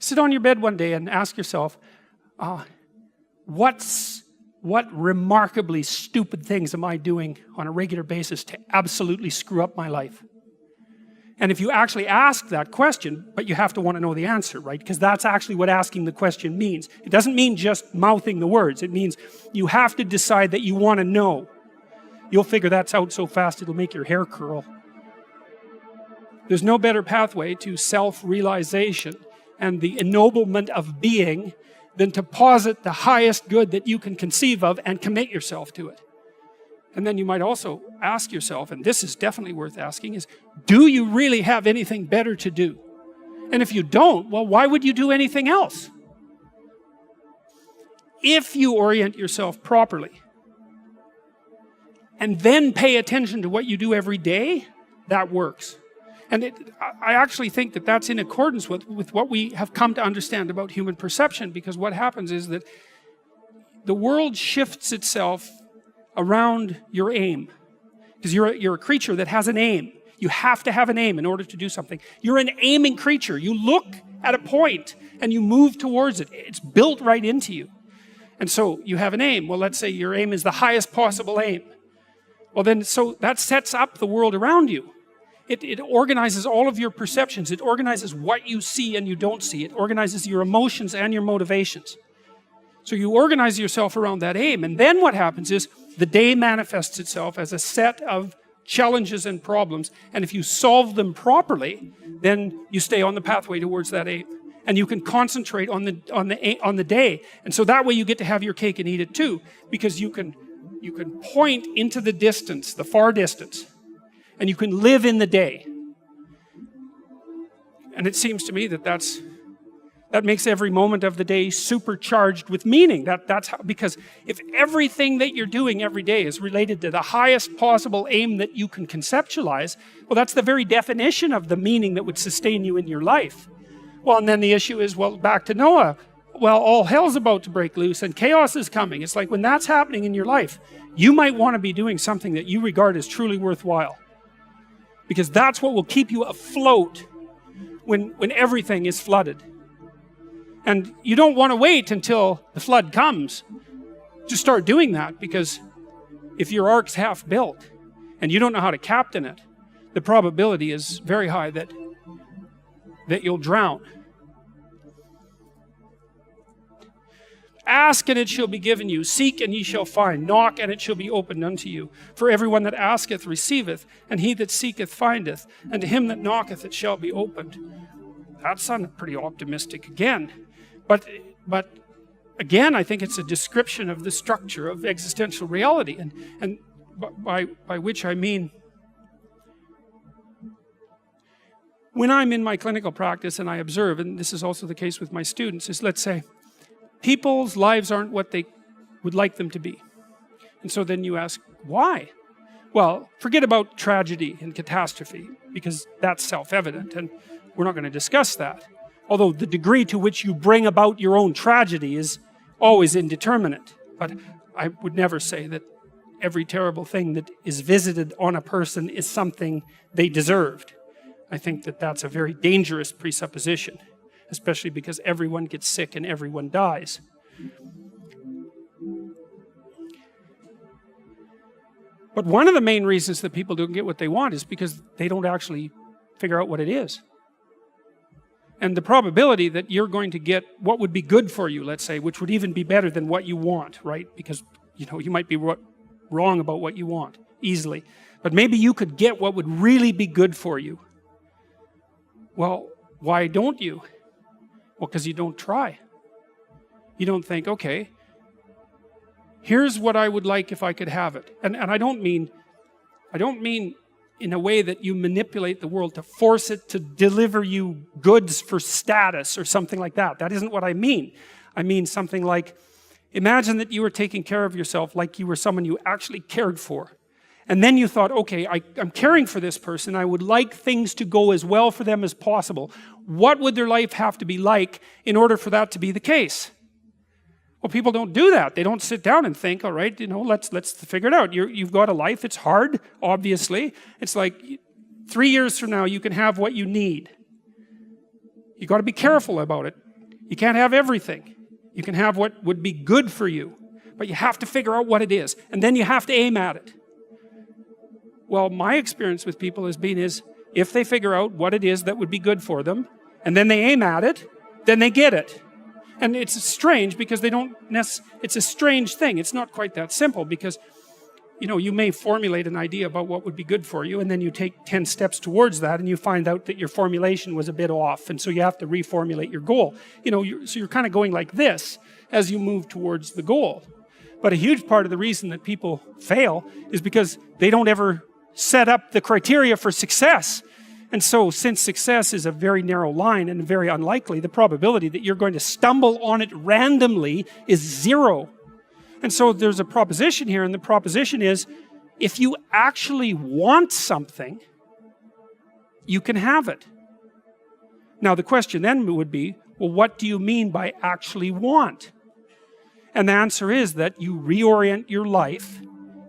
Sit on your bed one day and ask yourself, what remarkably stupid things am I doing on a regular basis to absolutely screw up my life? And if you actually ask that question, but you have to want to know the answer, right? Because that's actually what asking the question means. It doesn't mean just mouthing the words. It means you have to decide that you want to know. You'll figure that's out so fast it'll make your hair curl. There's no better pathway to self-realization and the ennoblement of being than to posit the highest good that you can conceive of and commit yourself to it. And then you might also ask yourself, and this is definitely worth asking, is do you really have anything better to do? And if you don't, well, why would you do anything else? If you orient yourself properly and then pay attention to what you do every day, that works. And I actually think that that's in accordance with what we have come to understand about human perception, because what happens is that the world shifts itself around your aim. Because you're a creature that has an aim. You have to have an aim in order to do something. You're an aiming creature. You look at a point and you move towards it. It's built right into you. And so you have an aim. Well, let's say your aim is the highest possible aim. Well then, so that sets up the world around you. It organizes all of your perceptions. It organizes what you see and you don't see. It organizes your emotions and your motivations. So you organize yourself around that aim, and then what happens is the day manifests itself as a set of challenges and problems, and if you solve them properly, then you stay on the pathway towards that aim. And you can concentrate on the day. And so that way you get to have your cake and eat it too, because you can point into the distance, the far distance, and you can live in the day. And it seems to me that that makes every moment of the day supercharged with meaning. That's how, because if everything that you're doing every day is related to the highest possible aim that you can conceptualize, well, that's the very definition of the meaning that would sustain you in your life. Well, and then the issue is, well, back to Noah. Well, all hell's about to break loose and chaos is coming. It's like when that's happening in your life, you might want to be doing something that you regard as truly worthwhile. Because that's what will keep you afloat when everything is flooded. And you don't want to wait until the flood comes to start doing that, because if your ark's half built and you don't know how to captain it, the probability is very high that you'll drown. Ask and it shall be given you. Seek and ye shall find. Knock and it shall be opened unto you. For everyone that asketh receiveth, and he that seeketh findeth, and to him that knocketh it shall be opened. That sounded pretty optimistic again. But again, I think it's a description of the structure of existential reality. And by which I mean, when I'm in my clinical practice and I observe, and this is also the case with my students, is let's say, people's lives aren't what they would like them to be. And so then you ask, why? Well, forget about tragedy and catastrophe, because that's self-evident, and we're not going to discuss that. Although the degree to which you bring about your own tragedy is always indeterminate. But I would never say that every terrible thing that is visited on a person is something they deserved. I think that that's a very dangerous presupposition, especially because everyone gets sick and everyone dies. But one of the main reasons that people don't get what they want is because they don't actually figure out what it is. And the probability that you're going to get what would be good for you, let's say, which would even be better than what you want, right? Because, you might be wrong about what you want easily. But maybe you could get what would really be good for you. Well, why don't you? Well, because you don't try. You don't think, okay, here's what I would like if I could have it. And I don't mean in a way that you manipulate the world to force it to deliver you goods for status or something like that. That isn't what I mean. I mean something like, imagine that you were taking care of yourself like you were someone you actually cared for. And then you thought, okay, I'm caring for this person. I would like things to go as well for them as possible. What would their life have to be like in order for that to be the case? Well, people don't do that. They don't sit down and think, all right, let's figure it out. You've got a life. It's hard, obviously. It's like 3 years from now, you can have what you need. You've got to be careful about it. You can't have everything. You can have what would be good for you, but you have to figure out what it is, and then you have to aim at it. Well, my experience with people has been is, if they figure out what it is that would be good for them, and then they aim at it, then they get it. And it's strange because it's a strange thing. It's not quite that simple because, you may formulate an idea about what would be good for you, and then you take 10 steps towards that, and you find out that your formulation was a bit off, and so you have to reformulate your goal. So you're kind of going like this as you move towards the goal. But a huge part of the reason that people fail is because they don't ever set up the criteria for success. And so, since success is a very narrow line and very unlikely, the probability that you're going to stumble on it randomly is 0. And so there's a proposition here, and the proposition is, if you actually want something, you can have it. Now the question then would be, well, what do you mean by actually want? And the answer is that you reorient your life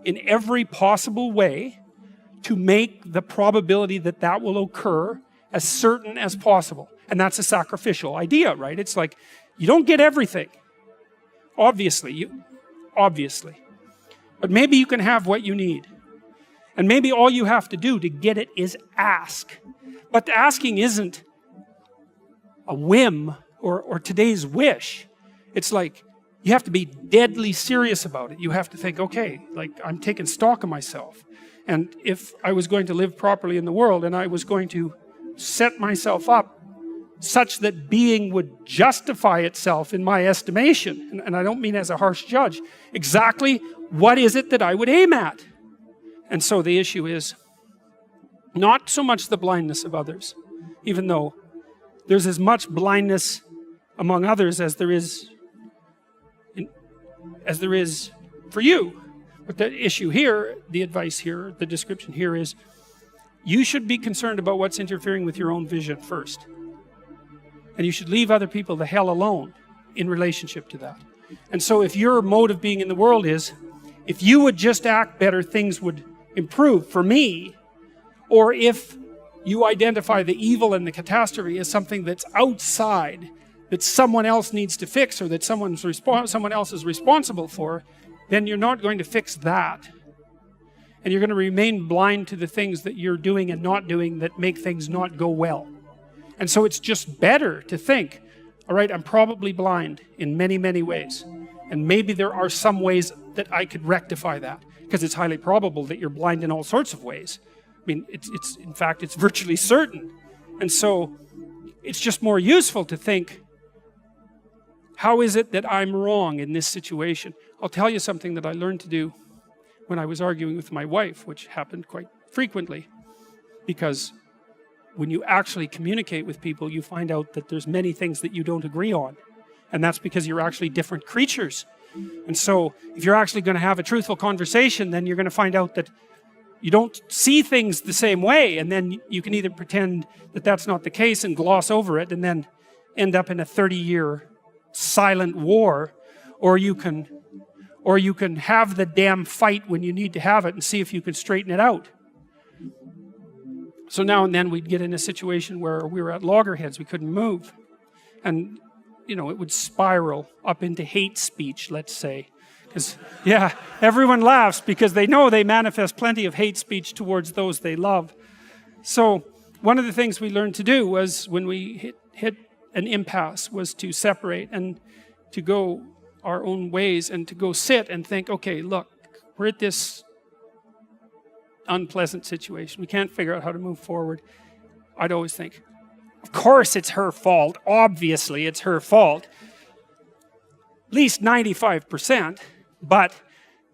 in every possible way to make the probability that that will occur as certain as possible. And that's a sacrificial idea, right? It's like, you don't get everything. Obviously. But maybe you can have what you need. And maybe all you have to do to get it is ask. But the asking isn't a whim or today's wish. It's like, you have to be deadly serious about it. You have to think, okay, like, I'm taking stock of myself. And if I was going to live properly in the world, and I was going to set myself up such that being would justify itself in my estimation, and I don't mean as a harsh judge, exactly what is it that I would aim at? And so the issue is not so much the blindness of others, even though there's as much blindness among others as there is for you. But the issue here, the advice here, the description here is, you should be concerned about what's interfering with your own vision first. And you should leave other people the hell alone in relationship to that. And so if your mode of being in the world is, if you would just act better, things would improve for me, or if you identify the evil and the catastrophe as something that's outside, that someone else needs to fix, or that someone else is responsible for, then you're not going to fix that. And you're going to remain blind to the things that you're doing and not doing that make things not go well. And so it's just better to think, all right, I'm probably blind in many, many ways. And maybe there are some ways that I could rectify that, because it's highly probable that you're blind in all sorts of ways. I mean, in fact, it's virtually certain. And so it's just more useful to think, how is it that I'm wrong in this situation? I'll tell you something that I learned to do when I was arguing with my wife, which happened quite frequently. Because when you actually communicate with people, you find out that there's many things that you don't agree on. And that's because you're actually different creatures. And so if you're actually going to have a truthful conversation, then you're going to find out that you don't see things the same way. And then you can either pretend that that's not the case and gloss over it and then end up in a 30-year silent war, or you can have the damn fight when you need to have it and see if you can straighten it out. So now and then we'd get in a situation where we were at loggerheads, we couldn't move. And, it would spiral up into hate speech, let's say. Because, yeah, everyone laughs because they know they manifest plenty of hate speech towards those they love. So one of the things we learned to do was, when we hit an impasse, was to separate and to go our own ways and to go sit and think, okay, look, we're at this unpleasant situation. We can't figure out how to move forward. I'd always think, of course it's her fault. Obviously it's her fault. At least 95%. But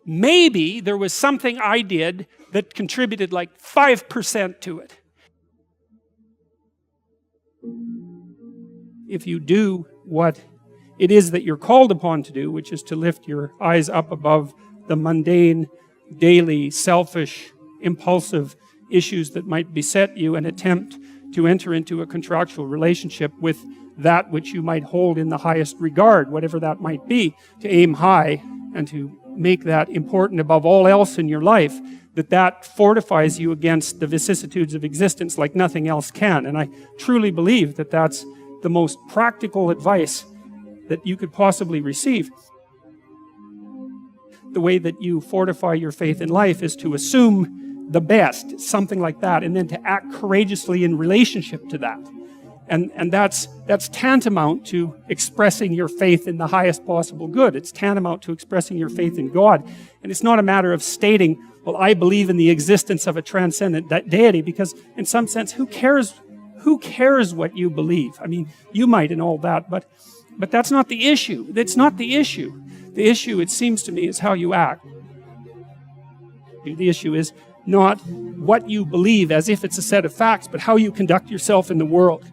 maybe there was something I did that contributed like 5% to it. If you do what it is that you're called upon to do, which is to lift your eyes up above the mundane, daily, selfish, impulsive issues that might beset you, and attempt to enter into a contractual relationship with that which you might hold in the highest regard, whatever that might be, to aim high and to make that important above all else in your life, that fortifies you against the vicissitudes of existence like nothing else can. And I truly believe that that's the most practical advice that you could possibly receive. The way that you fortify your faith in life is to assume the best, something like that, and then to act courageously in relationship to that. And that's tantamount to expressing your faith in the highest possible good. It's tantamount to expressing your faith in God. And it's not a matter of stating, well, I believe in the existence of a transcendent deity, because in some sense, who cares what you believe? I mean, you might and all that, but that's not the issue. That's not the issue. The issue, it seems to me, is how you act. The issue is not what you believe as if it's a set of facts, but how you conduct yourself in the world.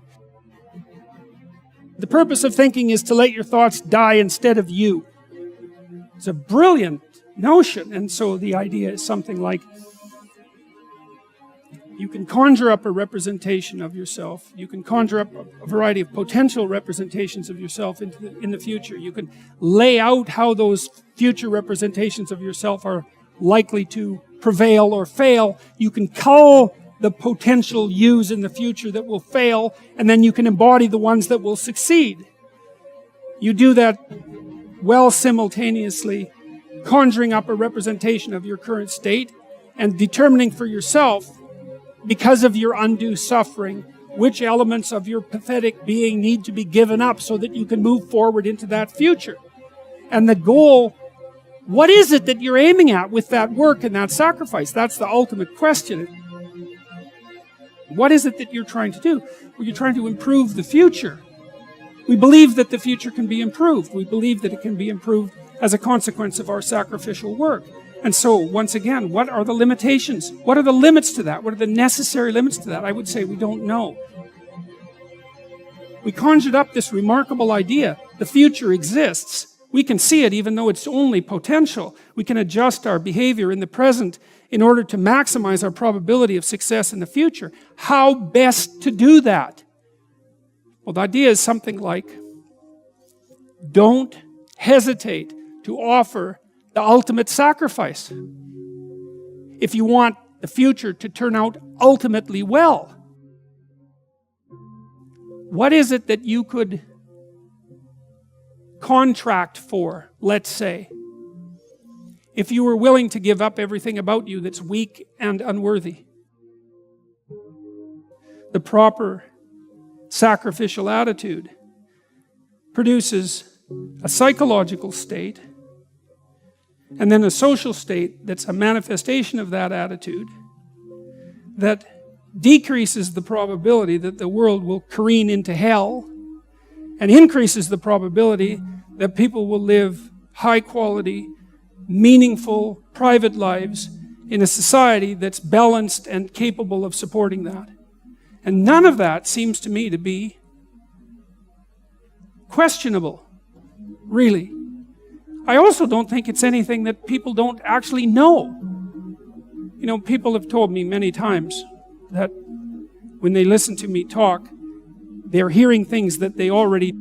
The purpose of thinking is to let your thoughts die instead of you. It's a brilliant notion, and so the idea is something like, you can conjure up a representation of yourself. You can conjure up a variety of potential representations of yourself in the future. You can lay out how those future representations of yourself are likely to prevail or fail. You can cull the potential yous in the future that will fail, and then you can embody the ones that will succeed. You do that well simultaneously, conjuring up a representation of your current state and determining for yourself, because of your undue suffering, which elements of your pathetic being need to be given up so that you can move forward into that future. And the goal, what is it that you're aiming at with that work and that sacrifice? That's the ultimate question. What is it that you're trying to do? Well, you're trying to improve the future. We believe that the future can be improved. We believe that it can be improved as a consequence of our sacrificial work. And so, once again, what are the limitations? What are the limits to that? What are the necessary limits to that? I would say we don't know. We conjured up this remarkable idea. The future exists. We can see it even though it's only potential. We can adjust our behavior in the present in order to maximize our probability of success in the future. How best to do that? Well, the idea is something like, don't hesitate to offer the ultimate sacrifice if you want the future to turn out ultimately well. What is it that you could contract for, let's say, if you were willing to give up everything about you that's weak and unworthy? The proper sacrificial attitude produces a psychological state and then a social state that's a manifestation of that attitude that decreases the probability that the world will careen into hell and increases the probability that people will live high quality, meaningful, private lives in a society that's balanced and capable of supporting that. And none of that seems to me to be questionable, really. I also don't think it's anything that people don't actually know. You know, people have told me many times that when they listen to me talk, they're hearing things that they already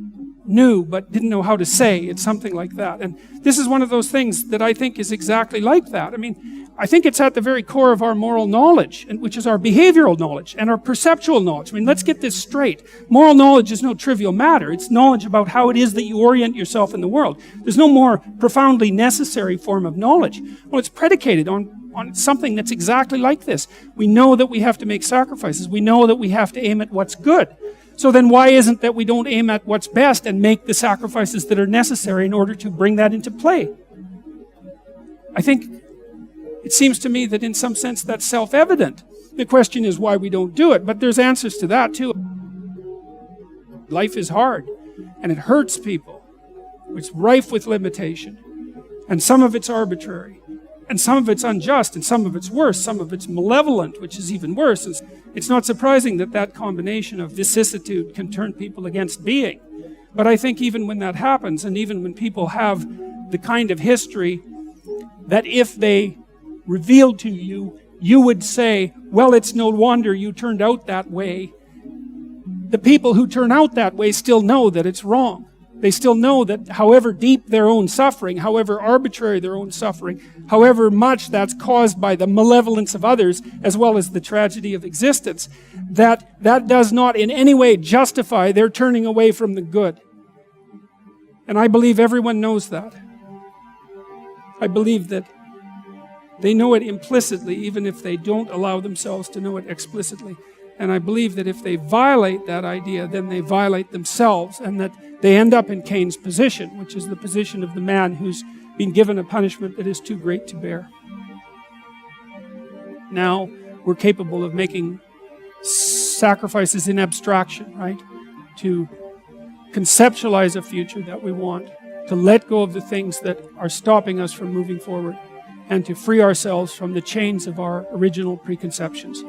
knew but didn't know how to say. It's something like that. And this is one of those things that I think is exactly like that. I mean, I think it's at the very core of our moral knowledge, which is our behavioral knowledge and our perceptual knowledge. I mean, let's get this straight. Moral knowledge is no trivial matter. It's knowledge about how it is that you orient yourself in the world. There's no more profoundly necessary form of knowledge. Well, it's predicated on something that's exactly like this. We know that we have to make sacrifices. We know that we have to aim at what's good. So then why isn't that we don't aim at what's best and make the sacrifices that are necessary in order to bring that into play? I think it seems to me that in some sense that's self-evident. The question is why we don't do it, but there's answers to that too. Life is hard, and it hurts people. It's rife with limitation, and some of it's arbitrary, and some of it's unjust, and some of it's worse, some of it's malevolent, which is even worse. It's not surprising that that combination of vicissitude can turn people against being. But I think even when that happens, and even when people have the kind of history that if they revealed to you, you would say, well, it's no wonder you turned out that way. The people who turn out that way still know that it's wrong. They still know that however deep their own suffering, however arbitrary their own suffering, however much that's caused by the malevolence of others, as well as the tragedy of existence, that does not in any way justify their turning away from the good. And I believe everyone knows that. I believe that they know it implicitly, even if they don't allow themselves to know it explicitly. And I believe that if they violate that idea, then they violate themselves, and that they end up in Cain's position, which is the position of the man who's been given a punishment that is too great to bear. Now we're capable of making sacrifices in abstraction, right? To conceptualize a future that we want, to let go of the things that are stopping us from moving forward, and to free ourselves from the chains of our original preconceptions.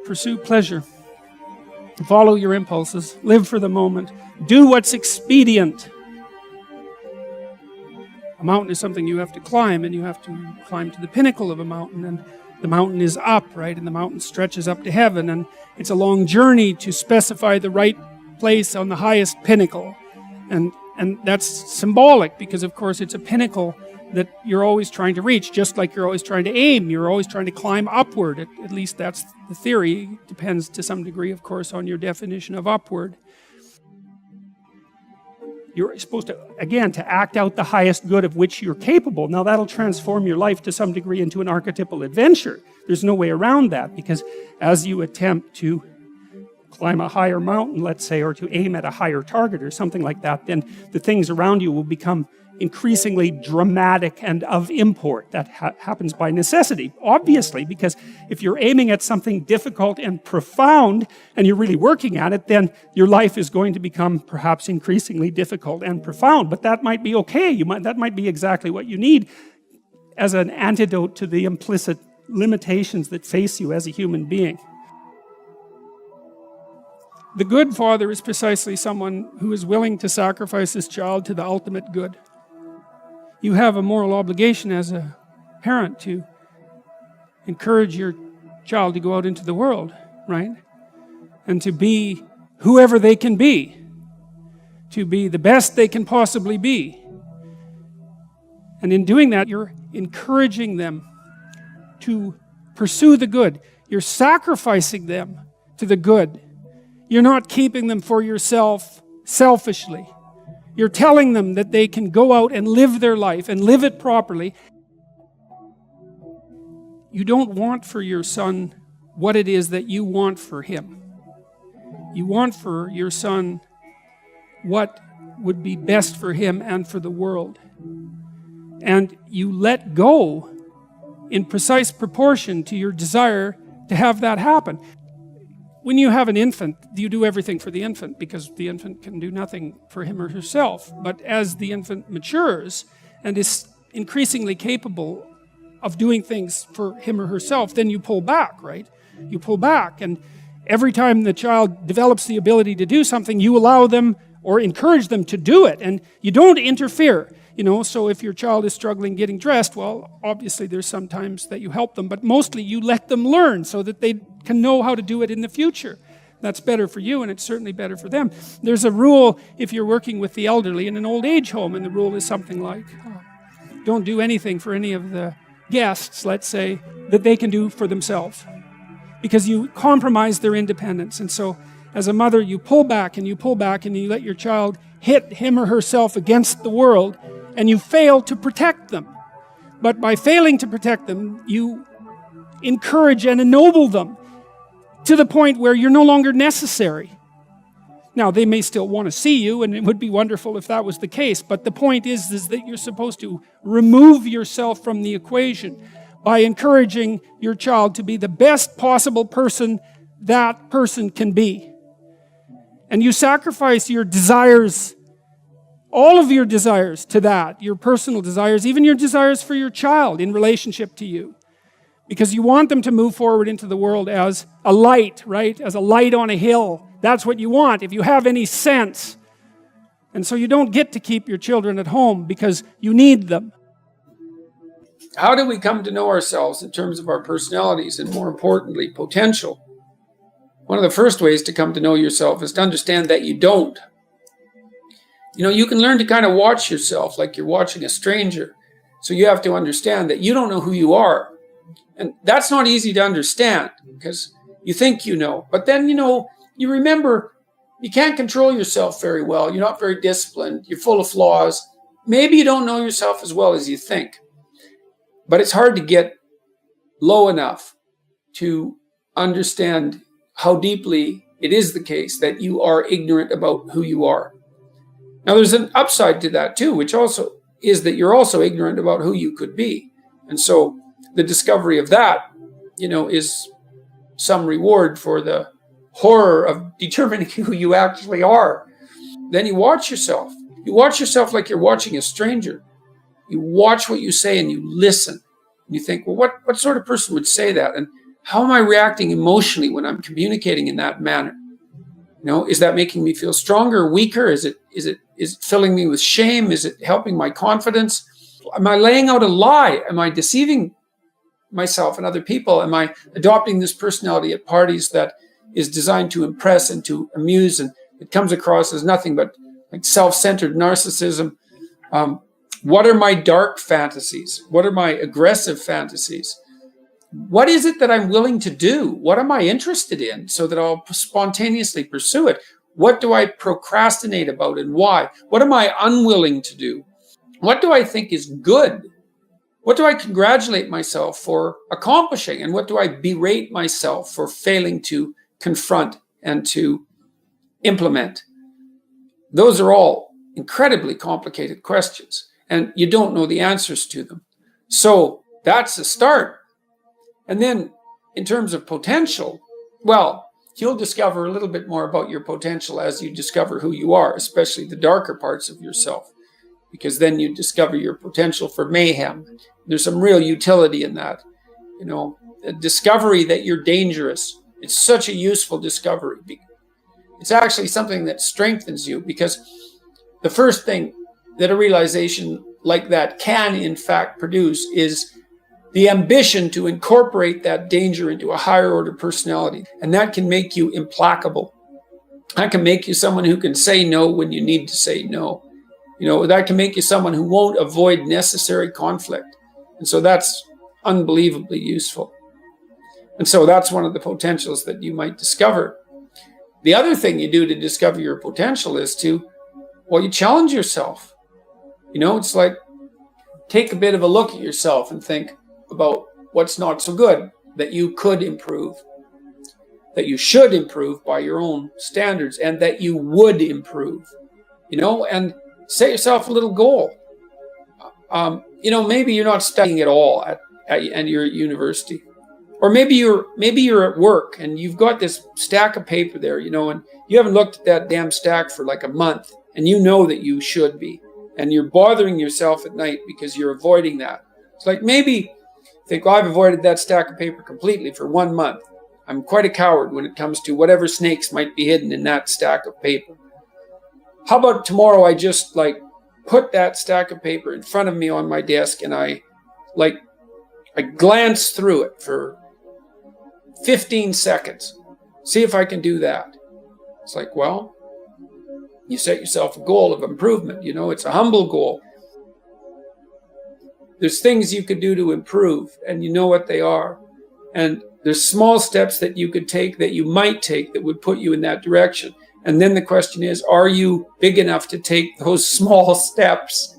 Pursue pleasure. Follow your impulses. Live for the moment. Do what's expedient. A mountain is something you have to climb, and you have to climb to the pinnacle of a mountain, and the mountain is up, right? And the mountain stretches up to heaven, and it's a long journey to specify the right place on the highest pinnacle. And that's symbolic, because of course it's a pinnacle that you're always trying to reach, just like you're always trying to aim. You're always trying to climb upward. At least that's the theory. It depends to some degree, of course, on your definition of upward. You're supposed to, again, to act out the highest good of which you're capable. Now that'll transform your life to some degree into an archetypal adventure. There's no way around that, because as you attempt to climb a higher mountain, let's say, or to aim at a higher target or something like that, then the things around you will become increasingly dramatic and of import. That happens by necessity, obviously, because if you're aiming at something difficult and profound and you're really working at it, then your life is going to become perhaps increasingly difficult and profound. But that might be okay. That might be exactly what you need as an antidote to the implicit limitations that face you as a human being. The good father is precisely someone who is willing to sacrifice his child to the ultimate good. You have a moral obligation as a parent to encourage your child to go out into the world, right? And to be whoever they can be. To be the best they can possibly be. And in doing that, you're encouraging them to pursue the good. You're sacrificing them to the good. You're not keeping them for yourself selfishly. You're telling them that they can go out and live their life and live it properly. You don't want for your son what it is that you want for him. You want for your son what would be best for him and for the world. And you let go in precise proportion to your desire to have that happen. When you have an infant, you do everything for the infant, because the infant can do nothing for him or herself. But as the infant matures and is increasingly capable of doing things for him or herself, then you pull back, right? You pull back, and every time the child develops the ability to do something, you allow them or encourage them to do it, and you don't interfere. So if your child is struggling getting dressed, well, obviously there's some times that you help them, but mostly you let them learn so that they can know how to do it in the future. That's better for you, and it's certainly better for them. There's a rule if you're working with the elderly in an old age home, and the rule is something like, don't do anything for any of the guests, let's say, that they can do for themselves, because you compromise their independence. And so as a mother, you pull back and you pull back, and you let your child hit him or herself against the world, and you fail to protect them. But by failing to protect them, you encourage and ennoble them to the point where you're no longer necessary. Now, they may still want to see you, and it would be wonderful if that was the case, but the point is that you're supposed to remove yourself from the equation by encouraging your child to be the best possible person that person can be. And you sacrifice your desires, all of your desires, to that, your personal desires, even your desires for your child in relationship to you. Because you want them to move forward into the world as a light, right? As a light on a hill. That's what you want, if you have any sense. And so you don't get to keep your children at home because you need them. How do we come to know ourselves in terms of our personalities and, more importantly, potential? One of the first ways to come to know yourself is to understand that you don't. You can learn to kind of watch yourself like you're watching a stranger. So you have to understand that you don't know who you are. And that's not easy to understand because you think you know. But then, you remember You can't control yourself very well. You're not very disciplined. You're full of flaws. Maybe you don't know yourself as well as you think. But it's hard to get low enough to understand how deeply it is the case that you are ignorant about who you are. Now, there's an upside to that too, which also is that you're also ignorant about who you could be. And so the discovery of that, is some reward for the horror of determining who you actually are. Then you watch yourself. You watch yourself like you're watching a stranger. You watch what you say and you listen. And you think, well, what sort of person would say that? And how am I reacting emotionally when I'm communicating in that manner? Is that making me feel stronger or weaker? Is it filling me with shame? Is it helping my confidence? Am I laying out a lie? Am I deceiving myself and other people? Am I adopting this personality at parties that is designed to impress and to amuse, and it comes across as nothing but like self-centered narcissism? What are my dark fantasies? What are my aggressive fantasies? What is it that I'm willing to do? What am I interested in so that I'll spontaneously pursue it? What do I procrastinate about and why? What am I unwilling to do? What do I think is good? What do I congratulate myself for accomplishing? And what do I berate myself for failing to confront and to implement? Those are all incredibly complicated questions, and you don't know the answers to them. So that's a start. And then in terms of potential, well, you'll discover a little bit more about your potential as you discover who you are, especially the darker parts of yourself, because then you discover your potential for mayhem. There's some real utility in that. A discovery that you're dangerous. It's such a useful discovery. It's actually something that strengthens you, because the first thing that a realization like that can, in fact, produce is the ambition to incorporate that danger into a higher order personality. And that can make you implacable. That can make you someone who can say no when you need to say no. That can make you someone who won't avoid necessary conflict. And so that's unbelievably useful. And so that's one of the potentials that you might discover. The other thing you do to discover your potential is you challenge yourself. It's like, take a bit of a look at yourself and think about what's not so good that you could improve, that you should improve by your own standards, and that you would improve, and set yourself a little goal. Maybe you're not studying at all and you're at university, or maybe you're at work and you've got this stack of paper there, and you haven't looked at that damn stack for like a month, and you know that you should be, and you're bothering yourself at night because you're avoiding that. It's like, maybe think, well, I've avoided that stack of paper completely for 1 month. I'm quite a coward when it comes to whatever snakes might be hidden in that stack of paper. How about tomorrow I just put that stack of paper in front of me on my desk, and I glance through it for 15 seconds. See if I can do that. It's like, well, you set yourself a goal of improvement. It's a humble goal. There's things you could do to improve, and you know what they are. And there's small steps that you could take, that you might take, that would put you in that direction. And then the question is, are you big enough to take those small steps?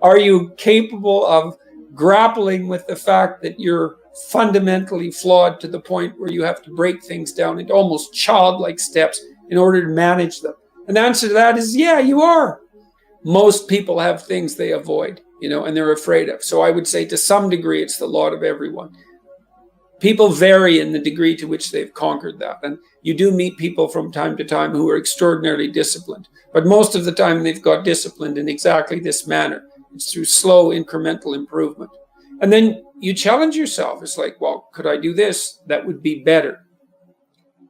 Are you capable of grappling with the fact that you're fundamentally flawed to the point where you have to break things down into almost childlike steps in order to manage them? And the answer to that is, yeah, you are. Most people have things they avoid, and they're afraid of. So I would say to some degree, it's the lot of everyone. People vary in the degree to which they've conquered that. And you do meet people from time to time who are extraordinarily disciplined. But most of the time, they've got disciplined in exactly this manner. It's through slow incremental improvement. And then you challenge yourself. It's like, well, could I do this? That would be better.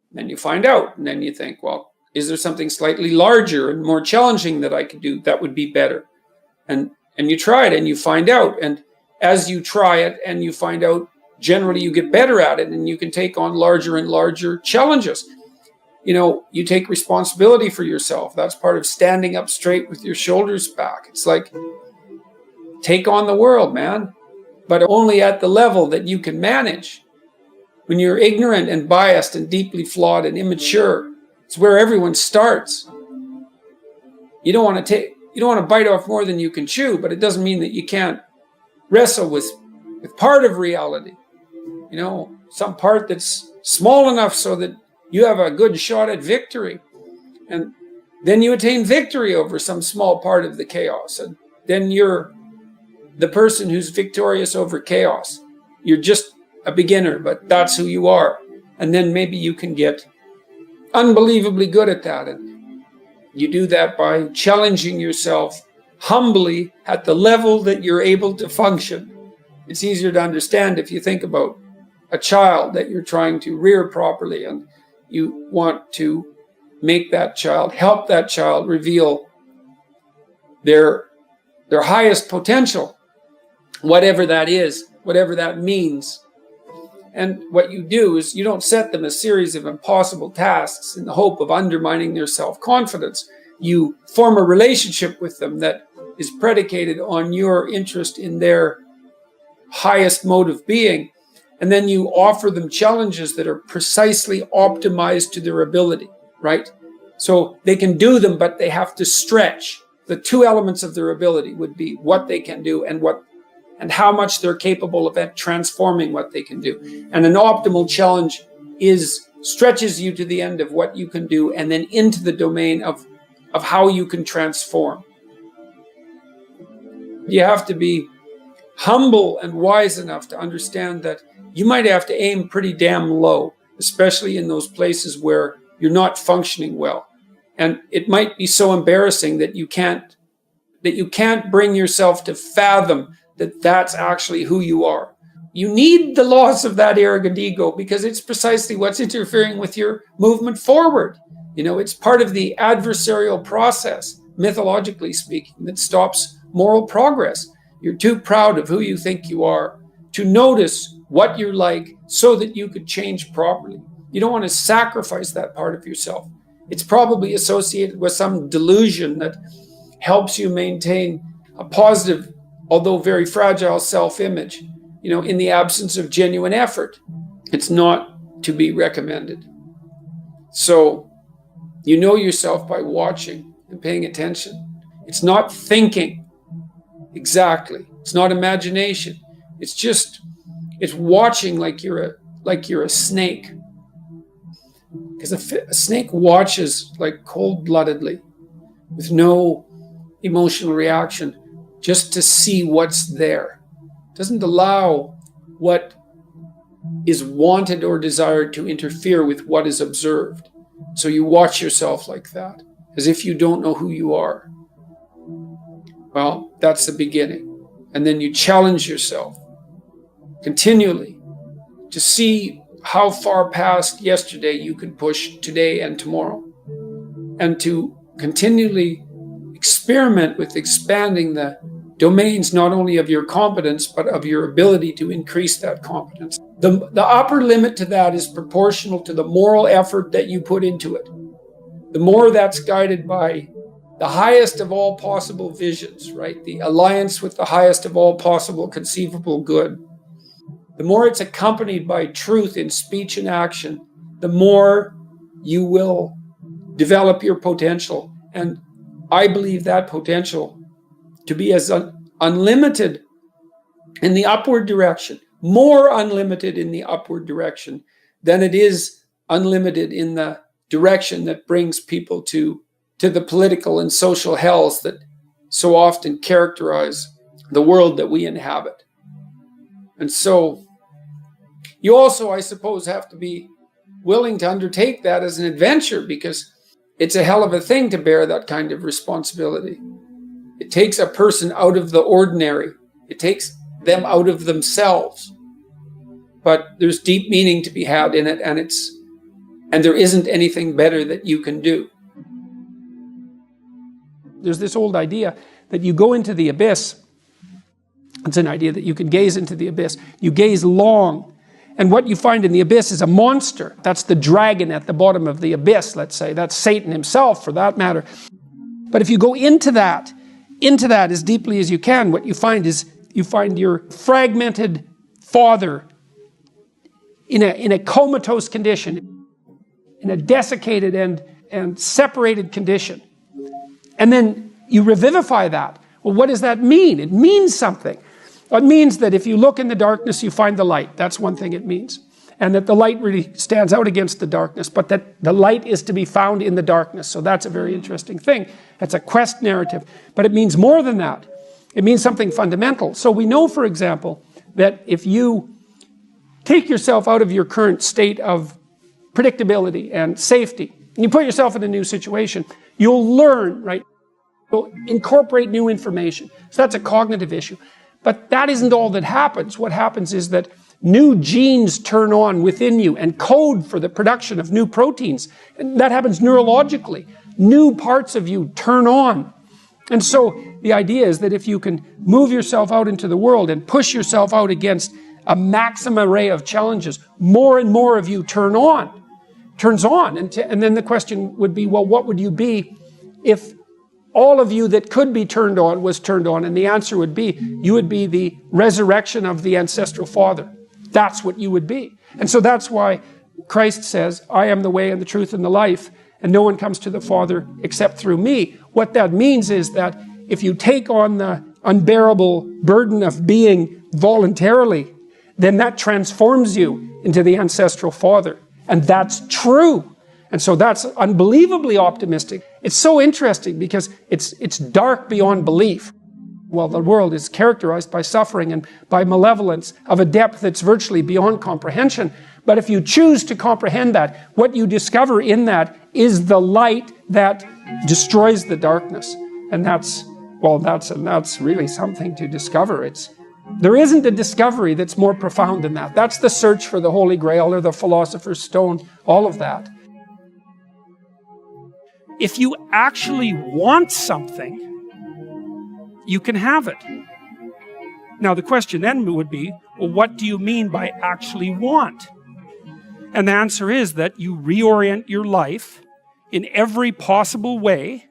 And then you find out. And then you think, well, is there something slightly larger and more challenging that I could do that would be better? And you try it and you find out. And as you try it and you find out, generally you get better at it, and you can take on larger and larger challenges. You take responsibility for yourself. That's part of standing up straight with your shoulders back. It's like, take on the world, man, but only at the level that you can manage. When you're ignorant and biased and deeply flawed and immature, It's where everyone starts. You don't want to bite off more than you can chew, but it doesn't mean that you can't wrestle with part of reality. Some part that's small enough so that you have a good shot at victory. And then you attain victory over some small part of the chaos. And then you're the person who's victorious over chaos. You're just a beginner, but that's who you are. And then maybe you can get unbelievably good at that. And you do that by challenging yourself humbly at the level that you're able to function. It's easier to understand if you think about a child that you're trying to rear properly, and you want to help that child reveal their highest potential, whatever that is, whatever that means. And what you do is you don't set them a series of impossible tasks in the hope of undermining their self-confidence. You form a relationship with them that is predicated on your interest in their highest mode of being. And then you offer them challenges that are precisely optimized to their ability, right? So they can do them, but they have to stretch. The two elements of their ability would be what they can do and how much they're capable of transforming what they can do. And an optimal challenge stretches you to the end of what you can do and then into the domain of how you can transform. You have to be humble and wise enough to understand that you might have to aim pretty damn low, especially in those places where you're not functioning well. And it might be so embarrassing that you can't bring yourself to fathom that that's actually who you are. You need the loss of that arrogant ego because it's precisely what's interfering with your movement forward. It's part of the adversarial process, mythologically speaking, that stops moral progress. You're too proud of who you think you are to notice what you're like so that you could change properly. You don't want to sacrifice that part of yourself. It's probably associated with some delusion that helps you maintain a positive, although very fragile self-image, in the absence of genuine effort. It's not to be recommended. So you know yourself by watching and paying attention. It's not thinking exactly. It's not imagination. It's watching like you're a snake. Because a snake watches like cold-bloodedly with no emotional reaction just to see what's there. It doesn't allow what is wanted or desired to interfere with what is observed. So you watch yourself like that, as if you don't know who you are. Well, that's the beginning. And then you challenge yourself continually to see how far past yesterday you can push today and tomorrow, and to continually experiment with expanding the domains not only of your competence but of your ability to increase that competence. The upper limit to that is proportional to the moral effort that you put into it. The more that's guided by the highest of all possible visions, right? The alliance with the highest of all possible conceivable good. The more it's accompanied by truth in speech and action, the more you will develop your potential. And I believe that potential to be as unlimited in the upward direction, more unlimited in the upward direction than it is unlimited in the direction that brings people to the political and social hells that so often characterize the world that we inhabit. And so you also, I suppose, have to be willing to undertake that as an adventure, because it's a hell of a thing to bear that kind of responsibility. It takes a person out of the ordinary. It takes them out of themselves. But there's deep meaning to be had in it, and there isn't anything better that you can do. There's this old idea that you go into the abyss. It's an idea that you can gaze into the abyss. You gaze long, and what you find in the abyss is a monster. That's the dragon at the bottom of the abyss, let's say. That's Satan himself, for that matter. But if you go into that as deeply as you can, what you find is you find your fragmented father in a comatose condition, in a desiccated and and separated condition. And then you revivify that. Well, what does that mean? It means something. It means that if you look in the darkness, you find the light. That's one thing it means. And that the light really stands out against the darkness, but that the light is to be found in the darkness. So that's a very interesting thing. That's a quest narrative. But it means more than that. It means something fundamental. So we know, for example, that if you take yourself out of your current state of predictability and safety, and you put yourself in a new situation, you'll learn, right? You'll incorporate new information. So that's a cognitive issue. But that isn't all that happens. What happens is that new genes turn on within you and code for the production of new proteins. And that happens neurologically. New parts of you turn on. And so the idea is that if you can move yourself out into the world and push yourself out against a maximum array of challenges, more and more of you turns on. And then the question would be, well, what would you be if all of you that could be turned on was turned on? And the answer would be, you would be the resurrection of the ancestral father. That's what you would be. And so that's why Christ says, I am the way and the truth and the life, and no one comes to the Father except through me. What that means is that if you take on the unbearable burden of being voluntarily, then that transforms you into the ancestral father. And that's true. And so that's unbelievably optimistic. It's so interesting because it's dark beyond belief. Well, the world is characterized by suffering and by malevolence of a depth that's virtually beyond comprehension. But if you choose to comprehend that, what you discover in that is the light that destroys the darkness. And that's really something to discover. There isn't a discovery that's more profound than that. That's the search for the Holy Grail or the Philosopher's Stone, all of that. If you actually want something, you can have it. Now the question then would be, well, what do you mean by actually want? And the answer is that you reorient your life in every possible way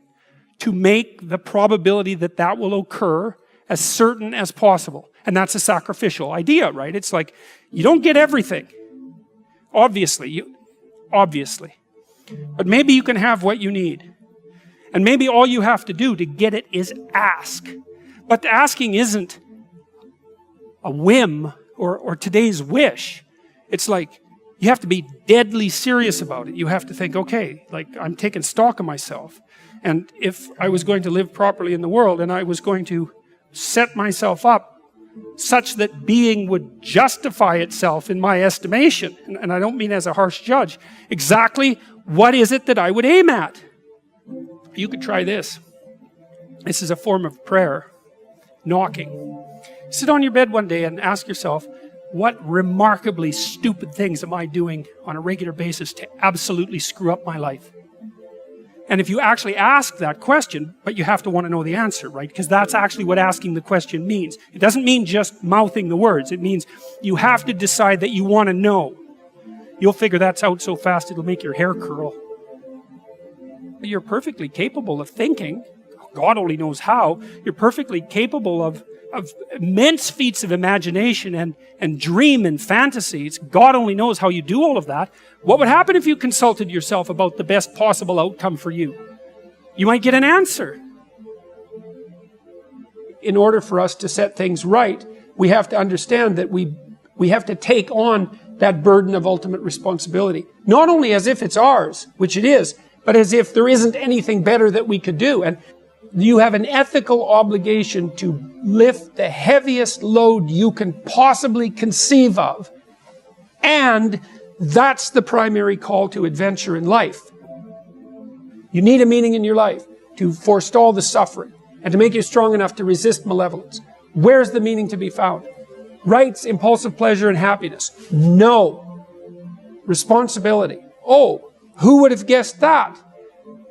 to make the probability that that will occur as certain as possible. And that's a sacrificial idea, right? It's like, you don't get everything. Obviously. But maybe you can have what you need. And maybe all you have to do to get it is ask. But the asking isn't a whim or today's wish. It's like, you have to be deadly serious about it. You have to think, okay, like I'm taking stock of myself. And if I was going to live properly in the world and I was going to set myself up such that being would justify itself in my estimation, and I don't mean as a harsh judge, exactly what is it that I would aim at? You could try this. This is a form of prayer, knocking. Sit on your bed one day and ask yourself, what remarkably stupid things am I doing on a regular basis to absolutely screw up my life? And if you actually ask that question, but you have to want to know the answer, right? Because that's actually what asking the question means. It doesn't mean just mouthing the words. It means you have to decide that you want to know. You'll figure that's out so fast it'll make your hair curl. You're perfectly capable of thinking. God only knows how. You're perfectly capable of immense feats of imagination and dream and fantasy. God only knows how you do all of that. What would happen if you consulted yourself about the best possible outcome for you? You might get an answer. In order for us to set things right, we have to understand that we have to take on that burden of ultimate responsibility. Not only as if it's ours, which it is, but as if there isn't anything better that we could do. And you have an ethical obligation to lift the heaviest load you can possibly conceive of. And that's the primary call to adventure in life. You need a meaning in your life to forestall the suffering and to make you strong enough to resist malevolence. Where's the meaning to be found? Rights, impulsive pleasure, and happiness? No. Responsibility? Oh, who would have guessed that?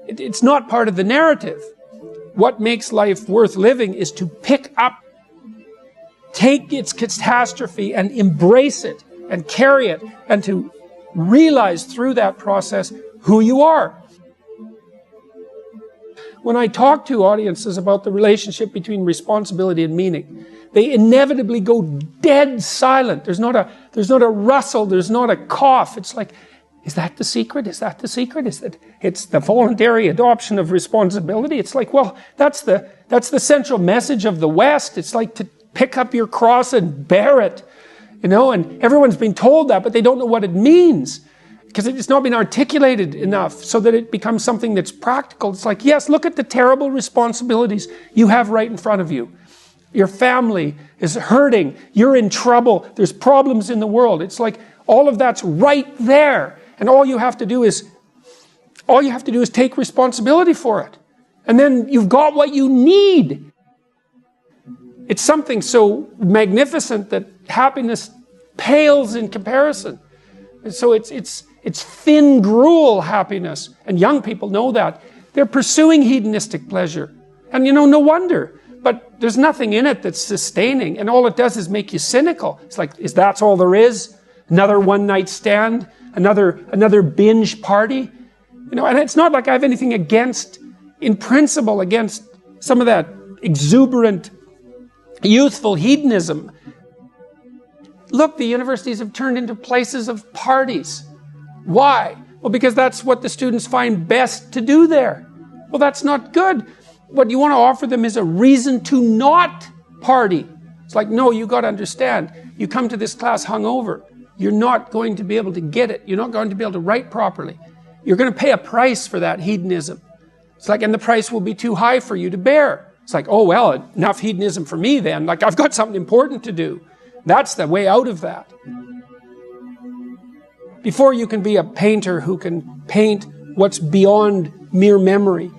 It's not part of the narrative. What makes life worth living is to pick up, take its catastrophe and embrace it and carry it and to realize through that process who you are. When I talk to audiences about the relationship between responsibility and meaning, they inevitably go dead silent. There's not a rustle, there's not a cough. It's like Is that the secret? Is that the secret? Is that it's the voluntary adoption of responsibility? It's like, well, that's the central message of the West. It's like to pick up your cross and bear it, and everyone's been told that, but they don't know what it means because it's not been articulated enough so that it becomes something that's practical. It's like, yes, look at the terrible responsibilities you have right in front of you. Your family is hurting. You're in trouble. There's problems in the world. It's like all of that's right there. And all you have to do is take responsibility for it. And then you've got what you need. It's something so magnificent that happiness pales in comparison. And so it's thin gruel happiness. And young people know that. They're pursuing hedonistic pleasure. And no wonder. But there's nothing in it that's sustaining. And all it does is make you cynical. It's like, that's all there is? Another one-night stand? Another binge party? And it's not like I have anything in principle, against some of that exuberant, youthful hedonism. Look, the universities have turned into places of parties. Why? Well, because that's what the students find best to do there. Well, that's not good. What you want to offer them is a reason to not party. It's like, no, you got to understand. You come to this class hungover. You're not going to be able to get it. You're not going to be able to write properly. You're going to pay a price for that hedonism. It's like, and the price will be too high for you to bear. It's like, oh, well, enough hedonism for me then. Like, I've got something important to do. That's the way out of that. Before you can be a painter who can paint what's beyond mere memory,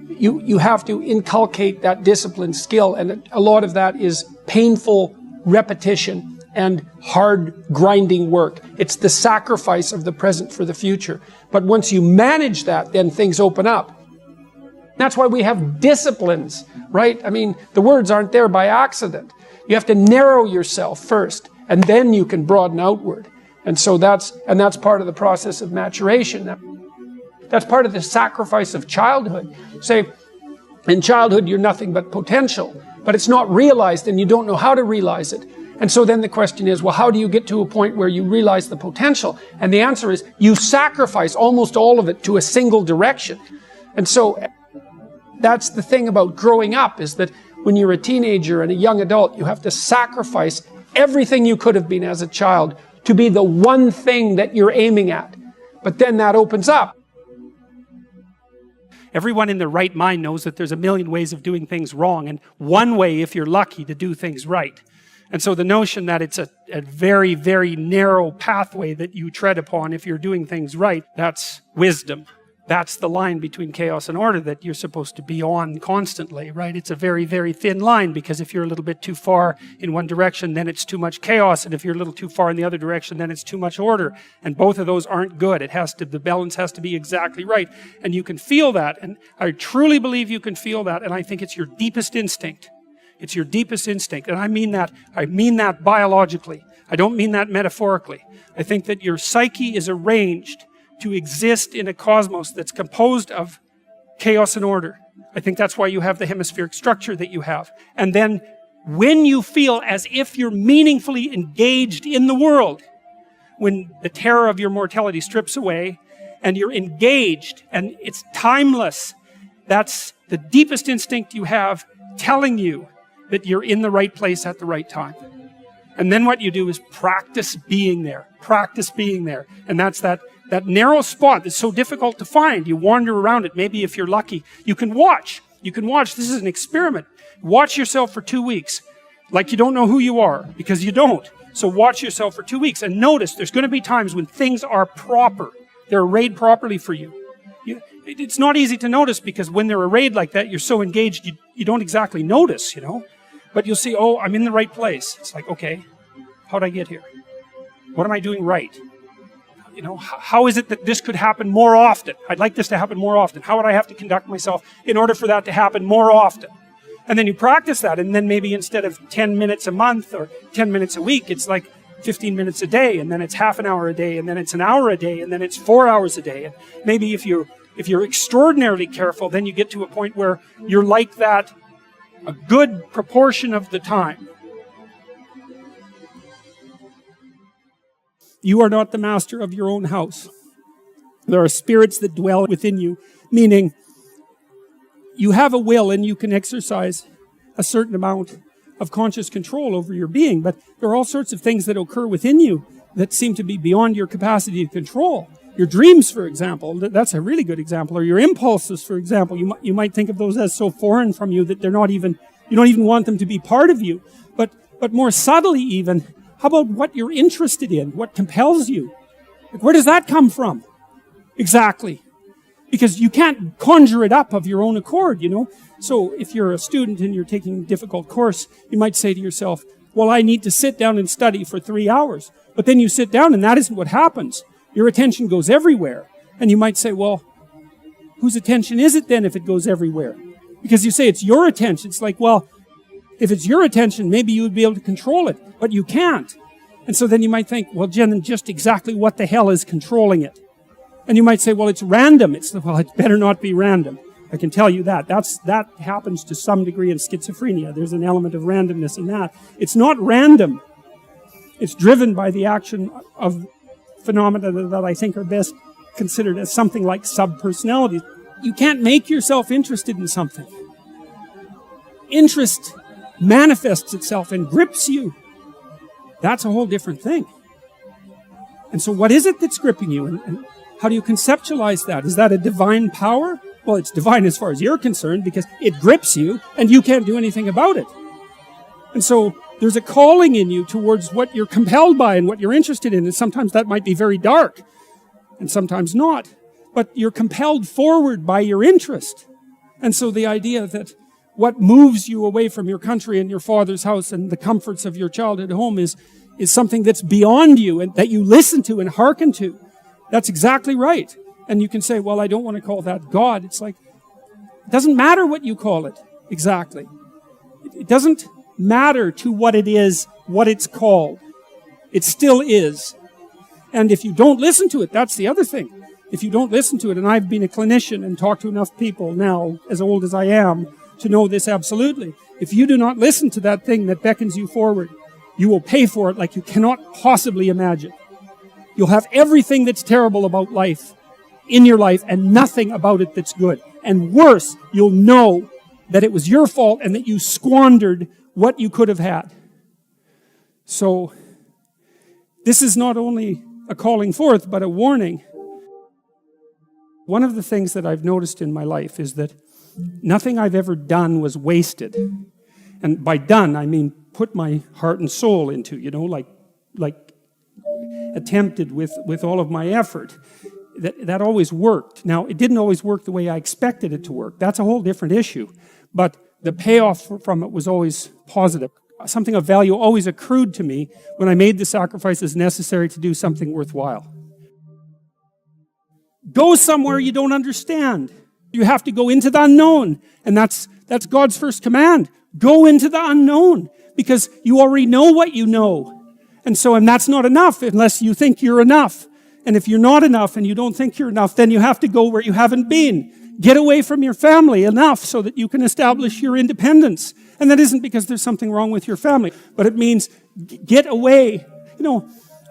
you have to inculcate that discipline skill. And a lot of that is painful repetition and hard grinding work. It's the sacrifice of the present for the future. But once you manage that, then things open up. That's why we have disciplines, right? I mean, the words aren't there by accident. You have to narrow yourself first, and then you can broaden outward. And so that's part of the process of maturation. That's part of the sacrifice of childhood. Say, in childhood, you're nothing but potential, but it's not realized and you don't know how to realize it. And so then the question is, well, how do you get to a point where you realize the potential? And the answer is, you sacrifice almost all of it to a single direction. And so that's the thing about growing up, is that when you're a teenager and a young adult, you have to sacrifice everything you could have been as a child to be the one thing that you're aiming at. But then that opens up. Everyone in their right mind knows that there's a million ways of doing things wrong, and one way, if you're lucky, to do things right. And so the notion that it's a very, very narrow pathway that you tread upon if you're doing things right, that's wisdom. That's the line between chaos and order that you're supposed to be on constantly, right? It's a very, very thin line, because if you're a little bit too far in one direction, then it's too much chaos. And if you're a little too far in the other direction, then it's too much order. And both of those aren't good. The balance has to be exactly right. And you can feel that. And I truly believe you can feel that. And I think it's your deepest instinct. It's your deepest instinct. And I mean that biologically. I don't mean that metaphorically. I think that your psyche is arranged to exist in a cosmos that's composed of chaos and order. I think that's why you have the hemispheric structure that you have. And then when you feel as if you're meaningfully engaged in the world, when the terror of your mortality strips away and you're engaged and it's timeless, that's the deepest instinct you have telling you that you're in the right place at the right time. And then what you do is practice being there. Practice being there. And that's that narrow spot that's so difficult to find. You wander around it. Maybe if you're lucky, you can watch. You can watch. This is an experiment. Watch yourself for 2 weeks. Like you don't know who you are, because you don't. So watch yourself for 2 weeks and notice there's going to be times when things are proper. They're arrayed properly for you. It's not easy to notice, because when they're arrayed like that, you're so engaged, you don't exactly notice, But you'll see, oh, I'm in the right place. It's like, okay, how'd I get here? What am I doing right? How is it that this could happen more often? I'd like this to happen more often. How would I have to conduct myself in order for that to happen more often? And then you practice that, and then maybe instead of 10 minutes a month or 10 minutes a week, it's like 15 minutes a day, and then it's half an hour a day, and then it's an hour a day, and then it's 4 hours a day. And maybe if you're extraordinarily careful, then you get to a point where you're like that a good proportion of the time. You are not the master of your own house. There are spirits that dwell within you, meaning you have a will and you can exercise a certain amount of conscious control over your being, but there are all sorts of things that occur within you that seem to be beyond your capacity to control. Your dreams, for example, that's a really good example, or your impulses, for example. You might think of those as so foreign from you that you don't even want them to be part of you. But more subtly even, how about what you're interested in, what compels you? Like, where does that come from? Exactly. Because you can't conjure it up of your own accord, So if you're a student and you're taking a difficult course, you might say to yourself, well, I need to sit down and study for 3 hours. But then you sit down and that isn't what happens. Your attention goes everywhere. And you might say, well, whose attention is it then if it goes everywhere? Because you say it's your attention. It's like, well, if it's your attention, maybe you would be able to control it, but you can't. And so then you might think, well, Jen, just exactly what the hell is controlling it? And you might say, well, it's random. Well, it better not be random. I can tell you that. That happens to some degree in schizophrenia. There's an element of randomness in that. It's not random. It's driven by the action of phenomena that I think are best considered as something like subpersonalities. You can't make yourself interested in something. Interest manifests itself and grips you. That's a whole different thing. And so what is it that's gripping you? And how do you conceptualize that? Is that a divine power? Well, it's divine as far as you're concerned because it grips you and you can't do anything about it. And so there's a calling in you towards what you're compelled by and what you're interested in. And sometimes that might be very dark and sometimes not. But you're compelled forward by your interest. And so the idea that what moves you away from your country and your father's house and the comforts of your childhood home is something that's beyond you and that you listen to and hearken to. That's exactly right. And you can say, well, I don't want to call that God. It's like, it doesn't matter what you call it exactly. It doesn't matter to what it is, what it's called. It still is. And if you don't listen to it, that's the other thing. If you don't listen to it, and I've been a clinician and talked to enough people now, as old as I am, to know this absolutely. If you do not listen to that thing that beckons you forward, you will pay for it like you cannot possibly imagine. You'll have everything that's terrible about life in your life and nothing about it that's good. And worse, you'll know that it was your fault and that you squandered what you could have had. So, this is not only a calling forth, but a warning. One of the things that I've noticed in my life is that nothing I've ever done was wasted. And by done, I mean put my heart and soul into, like attempted with all of my effort. That always worked. Now, it didn't always work the way I expected it to work. That's a whole different issue. But the payoff from it was always positive. Something of value always accrued to me when I made the sacrifices necessary to do something worthwhile. Go somewhere you don't understand. You have to go into the unknown. And that's God's first command. Go into the unknown. Because you already know what you know. And that's not enough unless you think you're enough. And if you're not enough and you don't think you're enough, then you have to go where you haven't been. Get away from your family enough so that you can establish your independence. And that isn't because there's something wrong with your family, but it means get away.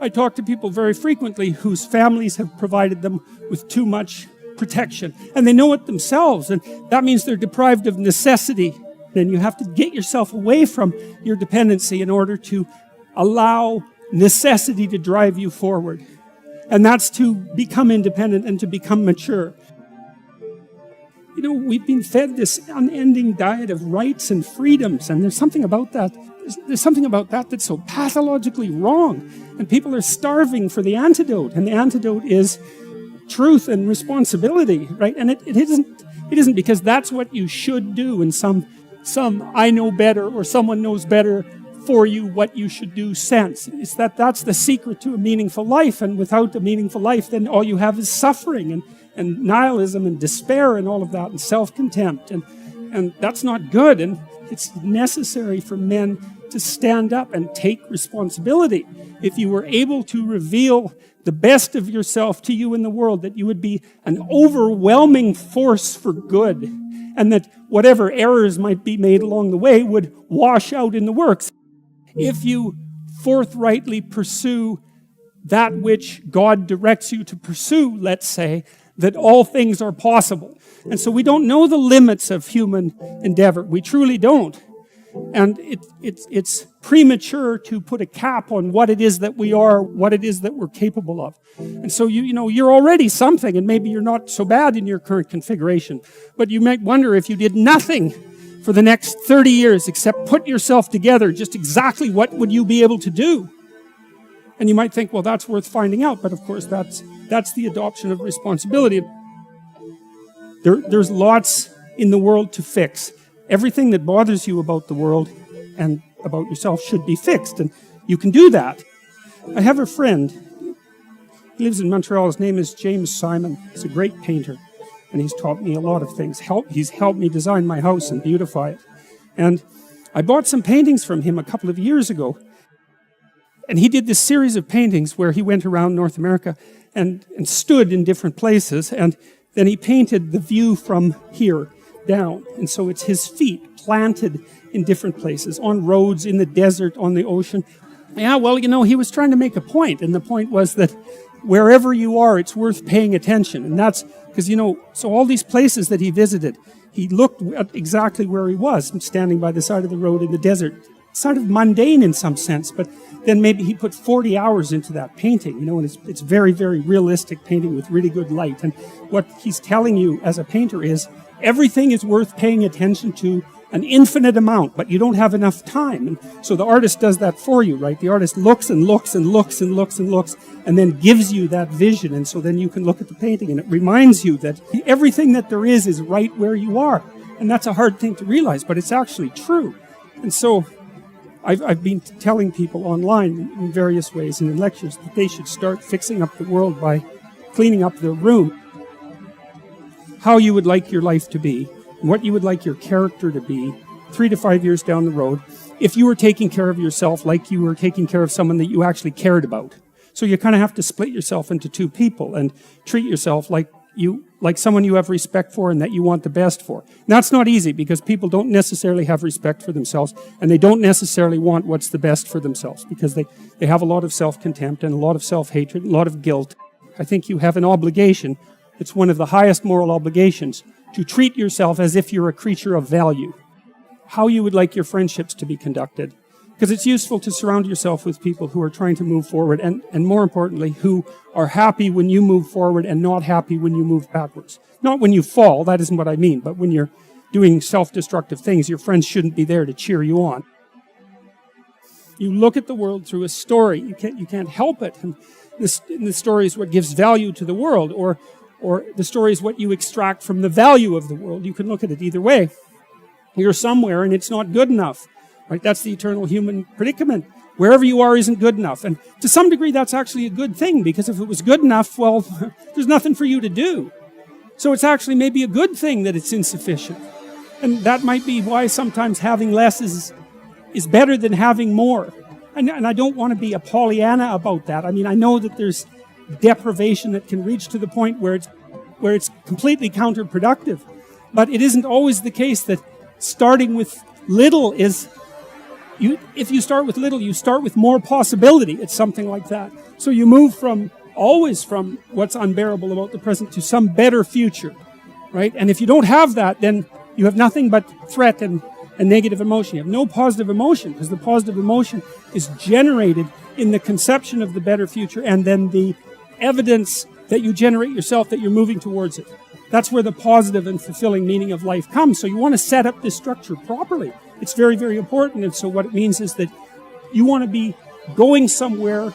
I talk to people very frequently whose families have provided them with too much protection. And they know it themselves. And that means they're deprived of necessity. And you have to get yourself away from your dependency in order to allow necessity to drive you forward. And that's to become independent and to become mature. We've been fed this unending diet of rights and freedoms, and there's something about that. There's something about that that's so pathologically wrong. And people are starving for the antidote, and the antidote is truth and responsibility, right? And it isn't because that's what you should do in some I know better or someone knows better for you what you should do sense. It's that's the secret to a meaningful life, and without a meaningful life, then all you have is suffering and nihilism and despair and all of that and self-contempt. And that's not good. And it's necessary for men to stand up and take responsibility. If you were able to reveal the best of yourself to you in the world, that you would be an overwhelming force for good, and that whatever errors might be made along the way would wash out in the works. If you forthrightly pursue that which God directs you to pursue, let's say, that all things are possible. And so we don't know the limits of human endeavor. We truly don't. And it's premature to put a cap on what it is that we are, what it is that we're capable of. And so you know, you're already something, and maybe you're not so bad in your current configuration. But you might wonder, if you did nothing for the next 30 years except put yourself together, just exactly what would you be able to do? And you might think, well, that's worth finding out. But of course, that's the adoption of responsibility. There's lots in the world to fix. Everything that bothers you about the world and about yourself should be fixed, and you can do that. I have a friend. He lives in Montreal. His name is James Simon. He's a great painter, and he's taught me a lot of things. He's helped me design my house and beautify it. And I bought some paintings from him a couple of years ago, and he did this series of paintings where he went around North America and stood in different places, and then he painted the view from here down. And so it's his feet planted in different places, on roads, in the desert, on the ocean. Yeah, well, you know, he was trying to make a point, and the point was that wherever you are, it's worth paying attention. And that's because, you know, so all these places that he visited, he looked at exactly where he was, standing by the side of the road in the desert. Sort of mundane in some sense, but then maybe he put 40 hours into that painting, you know, and it's very, very realistic painting with really good light. And what he's telling you as a painter is everything is worth paying attention to an infinite amount, but you don't have enough time. And so the artist does that for you, right? The artist looks and looks and looks and looks and looks and then gives you that vision. And so then you can look at the painting and it reminds you that everything that there is right where you are. And that's a hard thing to realize, but it's actually true. And so I've been telling people online in various ways and in lectures that they should start fixing up the world by cleaning up their room. How you would like your life to be, what you would like your character to be 3 to 5 years down the road, if you were taking care of yourself like you were taking care of someone that you actually cared about. So you kind of have to split yourself into two people and treat yourself like someone you have respect for and that you want the best for. And that's not easy because people don't necessarily have respect for themselves and they don't necessarily want what's the best for themselves because they have a lot of self-contempt and a lot of self-hatred, a lot of guilt. I think you have an obligation. It's one of the highest moral obligations to treat yourself as if you're a creature of value. How you would like your friendships to be conducted. Because it's useful to surround yourself with people who are trying to move forward and more importantly, who are happy when you move forward and not happy when you move backwards. Not when you fall, that isn't what I mean, but when you're doing self-destructive things, your friends shouldn't be there to cheer you on. You look at the world through a story. You can't help it. And the story is what gives value to the world, or the story is what you extract from the value of the world. You can look at it either way. You're somewhere and it's not good enough. Right? That's the eternal human predicament. Wherever you are isn't good enough. And to some degree, that's actually a good thing, because if it was good enough, well, there's nothing for you to do. So it's actually maybe a good thing that it's insufficient. And that might be why sometimes having less is better than having more. And I don't want to be a Pollyanna about that. I mean, I know that there's deprivation that can reach to the point where it's completely counterproductive. But it isn't always the case that starting with little is... If you start with little, you start with more possibility. It's something like that. So you move always from what's unbearable about the present to some better future, right? And if you don't have that, then you have nothing but threat and negative emotion. You have no positive emotion, because the positive emotion is generated in the conception of the better future and then the evidence that you generate yourself that you're moving towards it. That's where the positive and fulfilling meaning of life comes. So you want to set up this structure properly. It's very, very important. And so what it means is that you want to be going somewhere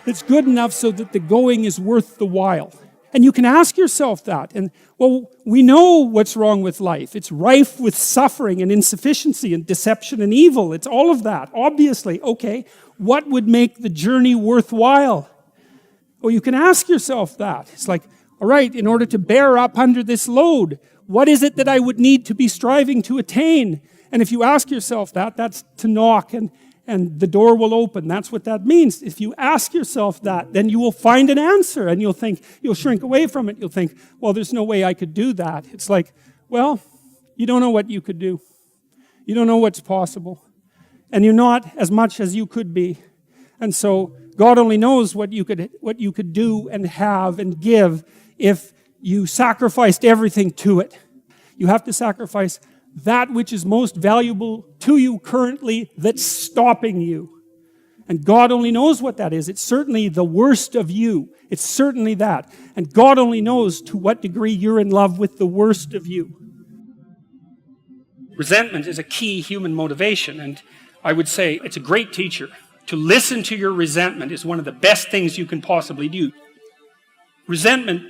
that's good enough so that the going is worth the while. And you can ask yourself that. And, well, we know what's wrong with life. It's rife with suffering and insufficiency and deception and evil. It's all of that, obviously. Okay, what would make the journey worthwhile? Well, you can ask yourself that. It's like, all right, in order to bear up under this load, what is it that I would need to be striving to attain? And if you ask yourself that, that's to knock and the door will open. That's what that means. If you ask yourself that, then you will find an answer and you'll shrink away from it. You'll think, well, there's no way I could do that. It's like, well, you don't know what you could do. You don't know what's possible. And you're not as much as you could be. And so God only knows what you could do and have and give if you sacrificed everything to it. You have to sacrifice that which is most valuable to you currently that's stopping you. And God only knows what that is. It's certainly the worst of you. It's certainly that. And God only knows to what degree you're in love with the worst of you. Resentment is a key human motivation, and I would say it's a great teacher. To listen to your resentment is one of the best things you can possibly do. Resentment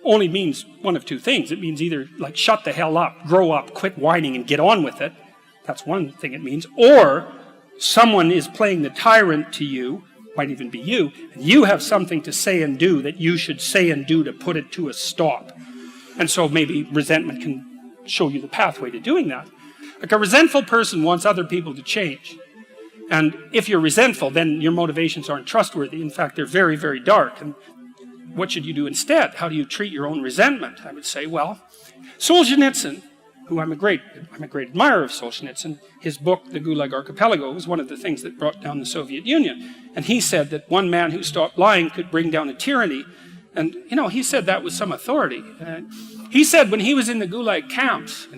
only means one of two things. It means either like shut the hell up, grow up, quit whining and get on with it. That's one thing it means. Or someone is playing the tyrant to you, might even be you, and you have something to say and do that you should say and do to put it to a stop. And so maybe resentment can show you the pathway to doing that. Like a resentful person wants other people to change. And if you're resentful, then your motivations aren't trustworthy. In fact, they're very, very dark. And what should you do instead? How do you treat your own resentment? I would say, well, Solzhenitsyn, who I'm a great admirer of Solzhenitsyn, his book, The Gulag Archipelago, was one of the things that brought down the Soviet Union. And he said that one man who stopped lying could bring down a tyranny. And, he said that with some authority. He said when he was in the Gulag camps,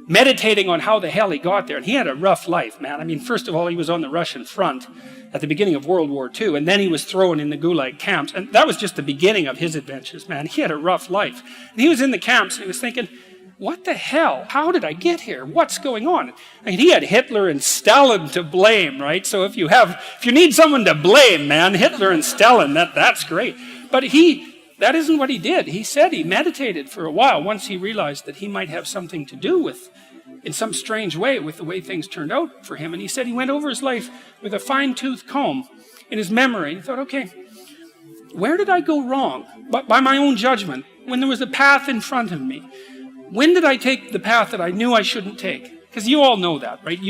meditating on how the hell he got there. And he had a rough life, man. I mean, first of all, he was on the Russian front at the beginning of World War II, and then he was thrown in the Gulag camps. And that was just the beginning of his adventures, man. He had a rough life. And he was in the camps, and he was thinking, what the hell? How did I get here? What's going on? I mean, he had Hitler and Stalin to blame, right? So if you need someone to blame, man, Hitler and Stalin, that's great. But that isn't what he did. He said he meditated for a while once he realized that he might have something to do with, in some strange way, with the way things turned out for him. And he said he went over his life with a fine-tooth comb in his memory. And he thought, okay, where did I go wrong? But by my own judgment, when there was a path in front of me, when did I take the path that I knew I shouldn't take? Because you all know that, right?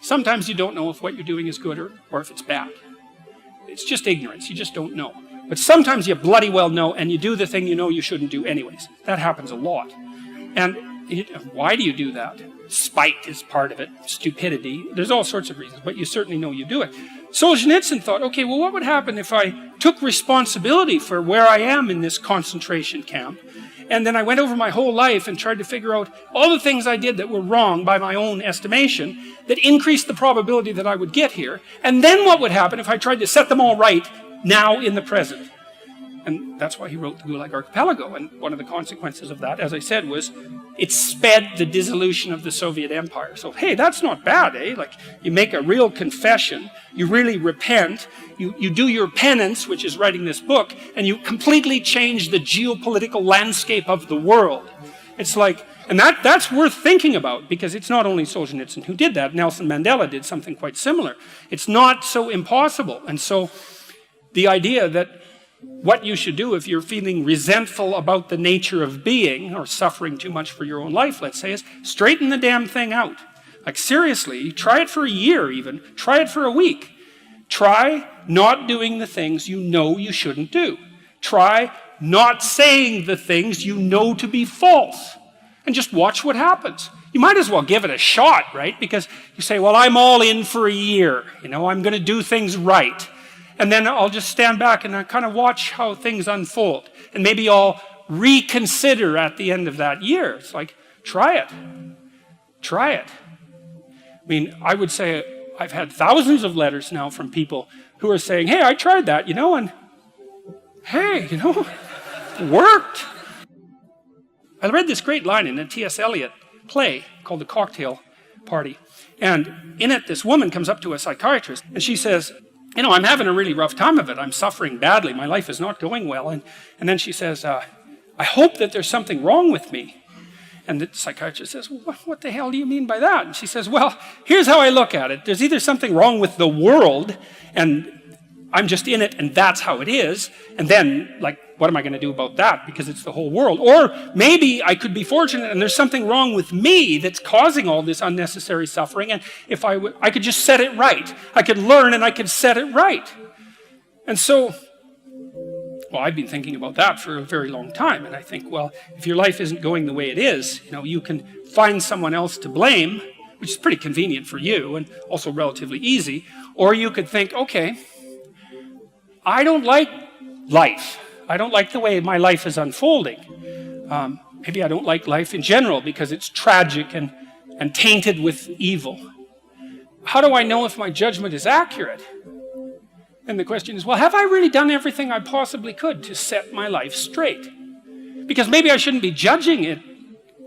Sometimes you don't know if what you're doing is good or if it's bad. It's just ignorance. You just don't know. But sometimes you bloody well know, and you do the thing you know you shouldn't do anyways. That happens a lot. And why do you do that? Spite is part of it. Stupidity. There's all sorts of reasons, but you certainly know you do it. Solzhenitsyn thought, okay, well, what would happen if I took responsibility for where I am in this concentration camp, and then I went over my whole life and tried to figure out all the things I did that were wrong by my own estimation that increased the probability that I would get here, and then what would happen if I tried to set them all right now in the present? And that's why he wrote the Gulag Archipelago. And one of the consequences of that, as I said, was it sped the dissolution of the Soviet Empire. So, hey, that's not bad, eh? Like, you make a real confession, you really repent, you do your penance, which is writing this book, and you completely change the geopolitical landscape of the world. It's like, and that's worth thinking about, because it's not only Solzhenitsyn who did that. Nelson Mandela did something quite similar. It's not so impossible. And so the idea that what you should do if you're feeling resentful about the nature of being or suffering too much for your own life, let's say, is straighten the damn thing out. Like, seriously, try it for a year even. Try it for a week. Try not doing the things you know you shouldn't do. Try not saying the things you know to be false. And just watch what happens. You might as well give it a shot, right? Because you say, well, I'm all in for a year. I'm going to do things right. And then I'll just stand back and I kind of watch how things unfold. And maybe I'll reconsider at the end of that year. It's like, try it. Try it. I mean, I would say I've had thousands of letters now from people who are saying, hey, I tried that, and hey, it worked. I read this great line in a T.S. Eliot play called The Cocktail Party. And in it, this woman comes up to a psychiatrist and she says, I'm having a really rough time of it. I'm suffering badly. My life is not going well. And then she says, I hope that there's something wrong with me. And the psychiatrist says, well, what the hell do you mean by that? And she says, well, here's how I look at it. There's either something wrong with the world, and I'm just in it, and that's how it is. And then, what am I going to do about that? Because it's the whole world. Or maybe I could be fortunate, and there's something wrong with me that's causing all this unnecessary suffering. And if I could just set it right. I could learn, and I could set it right. And so, I've been thinking about that for a very long time. And I think, well, if your life isn't going the way it is, you can find someone else to blame, which is pretty convenient for you and also relatively easy. Or you could think, okay, I don't like life. I don't like the way my life is unfolding. Maybe I don't like life in general because it's tragic and tainted with evil. How do I know if my judgment is accurate? And the question is, well, have I really done everything I possibly could to set my life straight? Because maybe I shouldn't be judging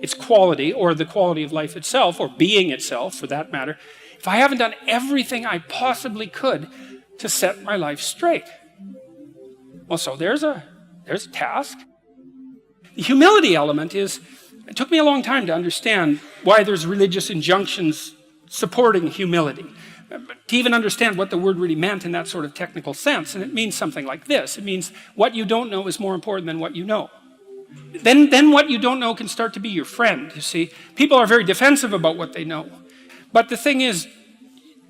its quality or the quality of life itself or being itself for that matter if I haven't done everything I possibly could to set my life straight. Well, so there's a task. The humility element is, it took me a long time to understand why there's religious injunctions supporting humility. To even understand what the word really meant in that sort of technical sense. And it means something like this. It means what you don't know is more important than what you know. Then what you don't know can start to be your friend, you see. People are very defensive about what they know. But the thing is,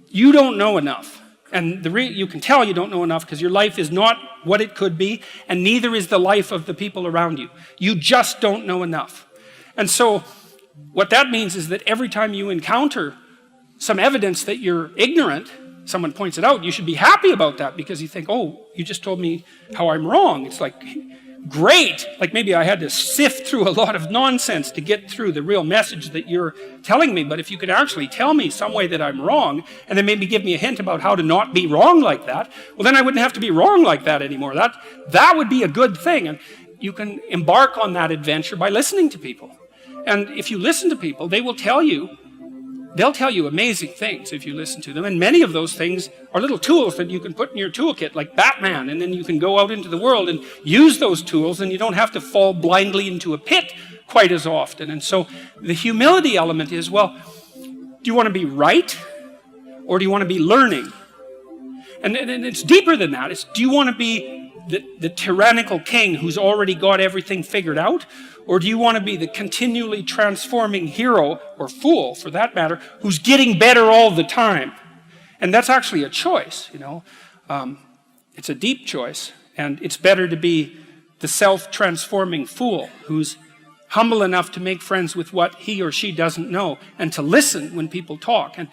you don't know enough. And you can tell you don't know enough because your life is not what it could be, and neither is the life of the people around you. You just don't know enough. And so what that means is that every time you encounter some evidence that you're ignorant, someone points it out, you should be happy about that because you think, oh, you just told me how I'm wrong. It's like, great. Like maybe I had to sift through a lot of nonsense to get through the real message that you're telling me. But if you could actually tell me some way that I'm wrong and then maybe give me a hint about how to not be wrong like that, well, then I wouldn't have to be wrong like that anymore. That would be a good thing. And you can embark on that adventure by listening to people. And if you listen to people, they'll tell you amazing things if you listen to them. And many of those things are little tools that you can put in your toolkit, like Batman, and then you can go out into the world and use those tools, and you don't have to fall blindly into a pit quite as often. And so the humility element is, well, do you want to be right, or do you want to be learning? And it's deeper than that. It's, do you want to be the tyrannical king who's already got everything figured out? Or do you want to be the continually transforming hero, or fool for that matter, who's getting better all the time? And that's actually a choice, you know. It's a deep choice. And it's better to be the self-transforming fool who's humble enough to make friends with what he or she doesn't know and to listen when people talk. And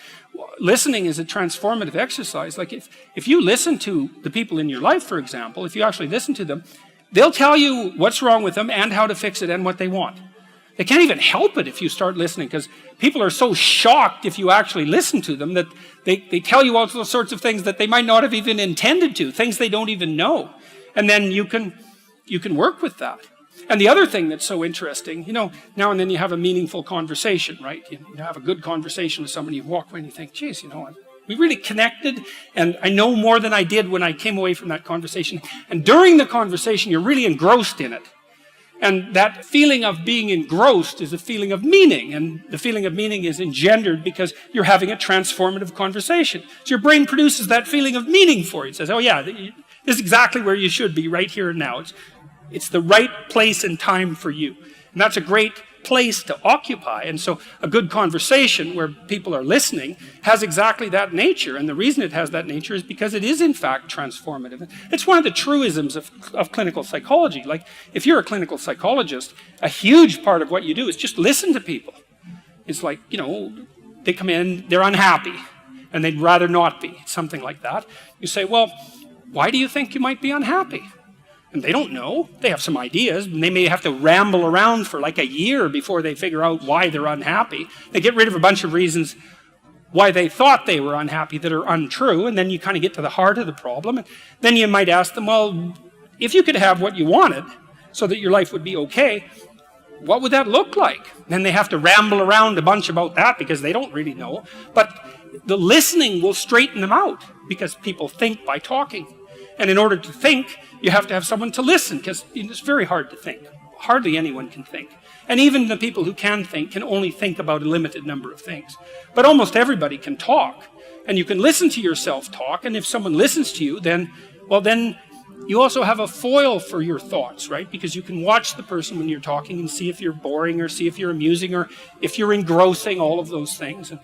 listening is a transformative exercise. Like if you listen to the people in your life, for example, if you actually listen to them, they'll tell you what's wrong with them and how to fix it and what they want. They can't even help it if you start listening, because people are so shocked if you actually listen to them that they tell you all sorts of things that they might not have even intended to, things they don't even know. And then you can work with that. And the other thing that's so interesting, you know, now and then you have a meaningful conversation, right? You have a good conversation with somebody, you walk away and you think, geez, you know, we really connected, and I know more than I did when I came away from that conversation. And during the conversation, you're really engrossed in it. And that feeling of being engrossed is a feeling of meaning. And the feeling of meaning is engendered because you're having a transformative conversation. So your brain produces that feeling of meaning for you. It says, oh yeah, this is exactly where you should be right here and now. It's the right place and time for you. And that's a great place to occupy. And so a good conversation where people are listening has exactly that nature. And the reason it has that nature is because it is in fact transformative. It's one of the truisms of clinical psychology. Like if you're a clinical psychologist, a huge part of what you do is just listen to people. It's like, you know, they come in, they're unhappy and they'd rather not be, something like that. You say, well, why do you think you might be unhappy? And they don't know. They have some ideas, and they may have to ramble around for like a year before they figure out why they're unhappy. They get rid of a bunch of reasons why they thought they were unhappy that are untrue, and then you kind of get to the heart of the problem. And then you might ask them, well, if you could have what you wanted so that your life would be okay, what would that look like? Then they have to ramble around a bunch about that because they don't really know. But the listening will straighten them out because people think by talking. And in order to think, you have to have someone to listen, because it's very hard to think. Hardly anyone can think. And even the people who can think can only think about a limited number of things. But almost everybody can talk. And you can listen to yourself talk, and if someone listens to you, then you also have a foil for your thoughts, right? Because you can watch the person when you're talking and see if you're boring or see if you're amusing or if you're engrossing, all of those things. And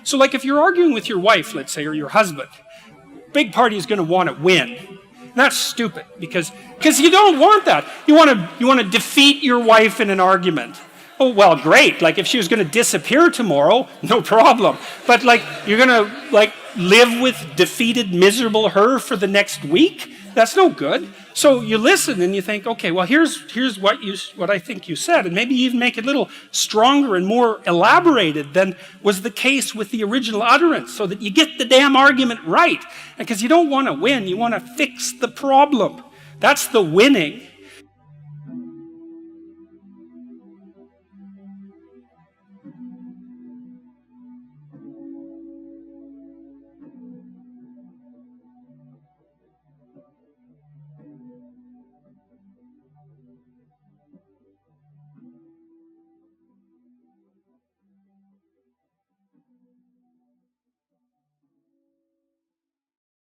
so like if you're arguing with your wife, let's say, or your husband, big party is going to want to win. And that's stupid because you don't want that. You want to defeat your wife in an argument. Oh, well, great. Like if she was going to disappear tomorrow, no problem. But like you're going to like live with defeated, miserable her for the next week? That's no good. So you listen and you think, okay, well, here's what I think you said, and maybe you even make it a little stronger and more elaborated than was the case with the original utterance, so that you get the damn argument right. Because you don't want to win, you want to fix the problem. That's the winning.